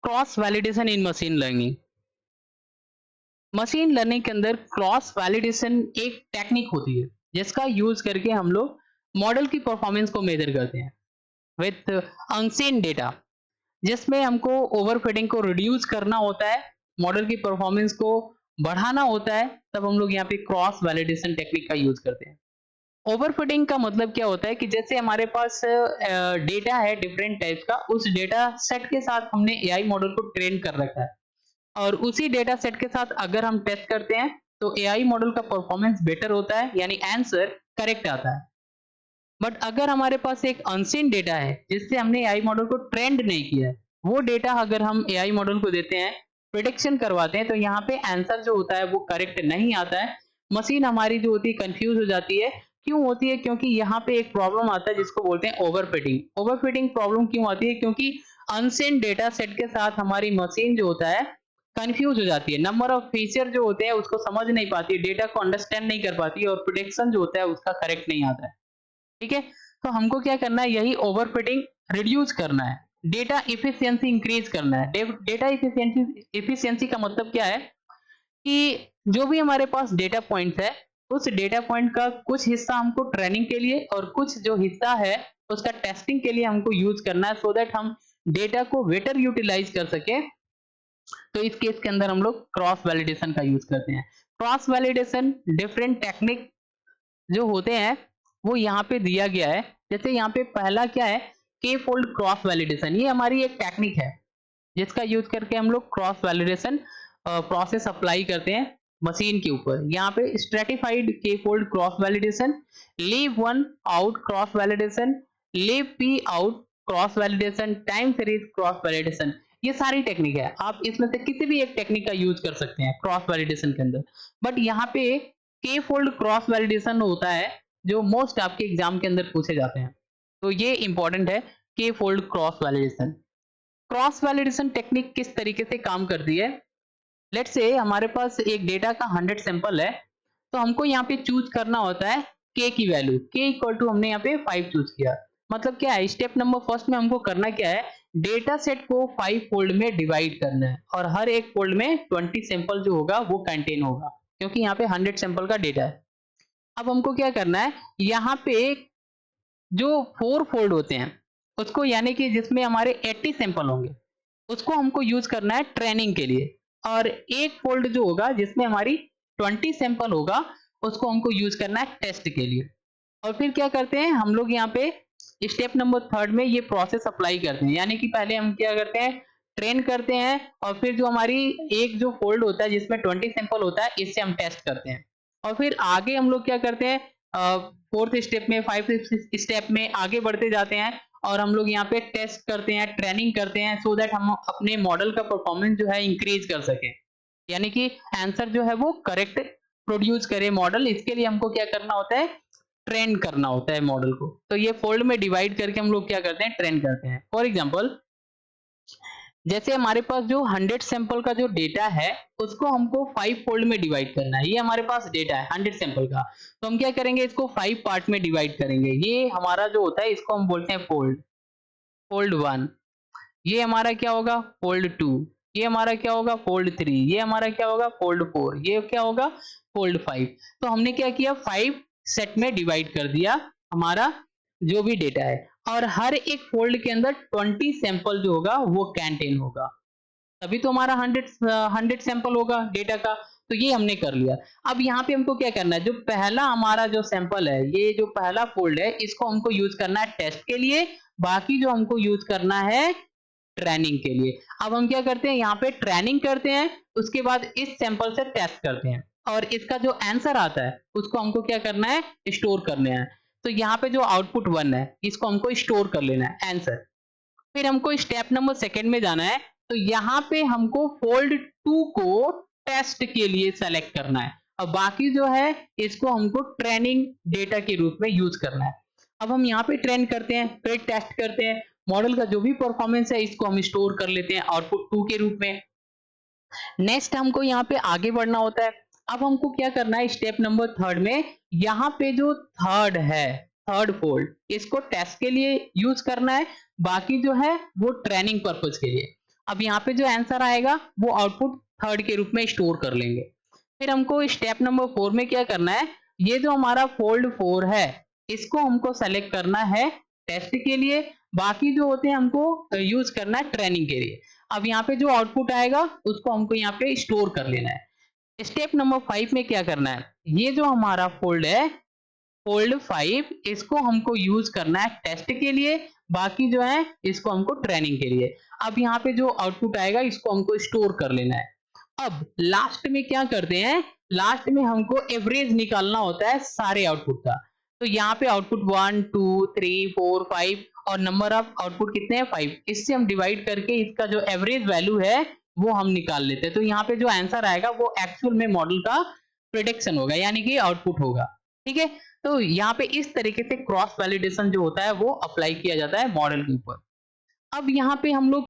Cross validation इन machine learning. Machine learning के अंदर cross validation एक टेक्निक होती है जिसका यूज करके हम लोग मॉडल की परफॉर्मेंस को मेजर करते हैं विथ अनसीन डेटा, जिसमें हमको ओवरफिटिंग को रिड्यूस करना होता है, मॉडल की परफॉर्मेंस को बढ़ाना होता है। तब हम लोग यहाँ पे क्रॉस वैलिडेशन टेक्निक का यूज करते हैं। ओवरफिटिंग का मतलब क्या होता है कि जैसे हमारे पास डेटा है डिफरेंट टाइप्स का, उस डेटा सेट के साथ हमने एआई मॉडल को ट्रेन कर रखा है और उसी डेटा सेट के साथ अगर हम टेस्ट करते हैं तो एआई मॉडल का परफॉर्मेंस बेटर होता है, यानी आंसर करेक्ट आता है। बट अगर हमारे पास एक अनसीन डेटा है जिससे हमने एआई मॉडल को ट्रेंड नहीं किया है, वो डेटा अगर हम एआई मॉडल को देते हैं, प्रिडिक्शन करवाते हैं, तो यहाँ पे आंसर जो होता है वो करेक्ट नहीं आता है। मशीन हमारी जो होती है कंफ्यूज हो जाती है। क्यों होती है? क्योंकि यहाँ पे एक प्रॉब्लम आता है जिसको बोलते हैं ओवरफिटिंग। ओवरफिटिंग प्रॉब्लम क्यों आती है? क्योंकि अनसीन डेटा सेट के साथ हमारी मशीन जो होता है कंफ्यूज हो जाती है, नंबर ऑफ फीचर जो होते हैं उसको समझ नहीं पाती, डेटा को अंडरस्टैंड नहीं कर पाती और प्रिडिक्शन जो होता है उसका करेक्ट नहीं आता है। ठीक है, तो हमको क्या करना है, यही ओवरफिटिंग रिड्यूस करना है, डेटा इफिशियंसी इंक्रीज करना है। डेटा इफिशियंसी का मतलब क्या है कि जो भी हमारे पास डेटा पॉइंट्स है, उस डेटा पॉइंट का कुछ हिस्सा हमको ट्रेनिंग के लिए और कुछ जो हिस्सा है उसका टेस्टिंग के लिए हमको यूज करना है, सो दैट हम डेटा को बेटर यूटिलाइज कर सके। तो इस केस के अंदर हम लोग क्रॉस वैलिडेशन का यूज करते हैं। क्रॉस वैलिडेशन डिफरेंट टेक्निक जो होते हैं वो यहाँ पे दिया गया है। जैसे यहाँ पे पहला क्या है, के फोल्ड क्रॉस वैलिडेशन। ये हमारी एक टेक्निक है जिसका यूज करके हम लोग क्रॉस वैलिडेशन प्रोसेस अप्लाई करते हैं मशीन के ऊपर। यहाँ पे स्ट्रेटिफाइड के fold cross validation, leave one out cross validation, leave P out cross validation, time series cross validation, ये सारी टेक्निक है। आप इसमें से किसी भी एक टेक्निक का यूज कर सकते हैं क्रॉस वैलिडेशन के अंदर। बट यहाँ पे के फोल्ड क्रॉस वैलिडेशन होता है जो मोस्ट आपके एग्जाम के अंदर पूछे जाते हैं, तो ये इंपॉर्टेंट है, के fold cross validation. Cross validation technique किस तरीके से काम करती है? लेट्स से हमारे पास एक डेटा का 100 सैंपल है, तो हमको यहाँ पे चूज करना होता है के की वैल्यू। के इक्वल टू हमने यहाँ पे 5 चूज किया। मतलब क्या है, स्टेप नंबर फर्स्ट में हमको करना क्या है, डेटा सेट को 5 फोल्ड में डिवाइड करना है और हर एक फोल्ड में 20 सैंपल जो होगा वो कंटेन होगा, क्योंकि यहाँ पे 100 सैंपल का डेटा है। अब हमको क्या करना है, यहाँ पे जो 4 फोल्ड होते हैं उसको, यानी कि जिसमें हमारे 80 सैंपल होंगे, उसको हमको यूज करना है ट्रेनिंग के लिए। और एक फोल्ड जो होगा जिसमें हमारी 20 सैंपल होगा, उसको हमको यूज करना है टेस्ट के लिए। और फिर क्या करते हैं हम लोग, यहाँ पे स्टेप नंबर थर्ड में ये प्रोसेस अप्लाई करते हैं। यानी कि पहले हम क्या करते हैं, ट्रेन करते हैं और फिर जो हमारी एक जो फोल्ड होता है जिसमें 20 सैंपल होता है, इससे हम टेस्ट करते हैं। और फिर आगे हम लोग क्या करते हैं, फोर्थ स्टेप में, 5th स्टेप में आगे बढ़ते जाते हैं और हम लोग यहाँ पे टेस्ट करते हैं, ट्रेनिंग करते हैं, सो दैट हम अपने मॉडल का परफॉर्मेंस जो है इंक्रीज कर सके, यानी कि आंसर जो है वो करेक्ट प्रोड्यूस करे मॉडल। इसके लिए हमको क्या करना होता है, ट्रेन करना होता है मॉडल को। तो ये फोल्ड में डिवाइड करके हम लोग क्या करते हैं, ट्रेन करते हैं। फॉर एग्जांपल, जैसे हमारे पास जो 100 सैंपल का जो डेटा है उसको हमको 5 फोल्ड में डिवाइड करना है। ये हमारे पास डेटा है 100 सैंपल का, तो हम क्या करेंगे, इसको 5 पार्ट में डिवाइड करेंगे। ये हमारा जो होता है इसको हम बोलते हैं फोल्ड, फोल्ड 1। ये हमारा क्या होगा, फोल्ड 2। ये हमारा क्या होगा, फोल्ड 3। ये हमारा क्या होगा, फोल्ड 4। ये क्या होगा, फोल्ड 5। तो हमने क्या किया, 5 सेट में डिवाइड कर दिया हमारा जो भी डेटा है, और हर एक फोल्ड के अंदर 20 सैंपल जो होगा वो कंटेन होगा, तभी तो हमारा 100 सैंपल होगा डेटा का। तो ये हमने कर लिया। अब यहाँ पे हमको क्या करना है, जो पहला हमारा जो सैंपल है, ये जो पहला फोल्ड है, इसको हमको यूज करना है टेस्ट के लिए, बाकी जो हमको यूज करना है ट्रेनिंग के लिए। अब हम क्या करते हैं, यहाँ पे ट्रेनिंग करते हैं, उसके बाद इस सैंपल से टेस्ट करते हैं और इसका जो आंसर आता है उसको हमको क्या करना है, स्टोर करना है। तो यहाँ पे जो आउटपुट 1 है इसको हमको स्टोर कर लेना है आंसर। फिर हमको स्टेप नंबर सेकंड में जाना है, तो यहाँ पे हमको फोल्ड 2 को टेस्ट के लिए सेलेक्ट करना है और बाकी जो है इसको हमको ट्रेनिंग डेटा के रूप में यूज करना है। अब हम यहाँ पे ट्रेन करते हैं, फिर टेस्ट करते हैं, मॉडल का जो भी परफॉर्मेंस है इसको हम स्टोर कर लेते हैं आउटपुट 2 के रूप में। नेक्स्ट हमको यहाँ पे आगे बढ़ना होता है। अब हमको क्या करना है, स्टेप नंबर थर्ड में, यहाँ पे जो थर्ड है, थर्ड फोल्ड, इसको टेस्ट के लिए यूज करना है, बाकी जो है वो ट्रेनिंग पर्पज के लिए। अब यहाँ पे जो आंसर आएगा वो आउटपुट थर्ड के रूप में स्टोर कर लेंगे। फिर हमको स्टेप नंबर 4 में क्या करना है, ये जो हमारा फोल्ड 4 है इसको हमको सेलेक्ट करना है टेस्ट के लिए, बाकी जो होते हैं हमको यूज करना है ट्रेनिंग के लिए। अब यहाँ पे जो आउटपुट आएगा उसको हमको यहाँ पे स्टोर कर लेना है। स्टेप नंबर 5 में क्या करना है, ये जो हमारा फोल्ड है फोल्ड 5 इसको हमको यूज करना है टेस्ट के लिए, बाकी जो है इसको हमको ट्रेनिंग के लिए। अब यहाँ पे जो आउटपुट आएगा इसको हमको स्टोर कर लेना है। अब लास्ट में क्या करते हैं, लास्ट में हमको एवरेज निकालना होता है सारे आउटपुट का। तो यहाँ पे आउटपुट 1 2 3 4 5 और नंबर ऑफ आउटपुट कितने हैं 5, इससे हम डिवाइड करके इसका जो एवरेज वैल्यू है वो हम निकाल लेते हैं। तो यहाँ पे जो आंसर आएगा वो एक्चुअल में मॉडल का प्रिडिक्शन होगा, यानी कि आउटपुट होगा। ठीक है, तो यहाँ पे इस तरीके से क्रॉस वैलिडेशन जो होता है वो अप्लाई किया जाता है मॉडल के ऊपर। अब यहाँ पे हम लोग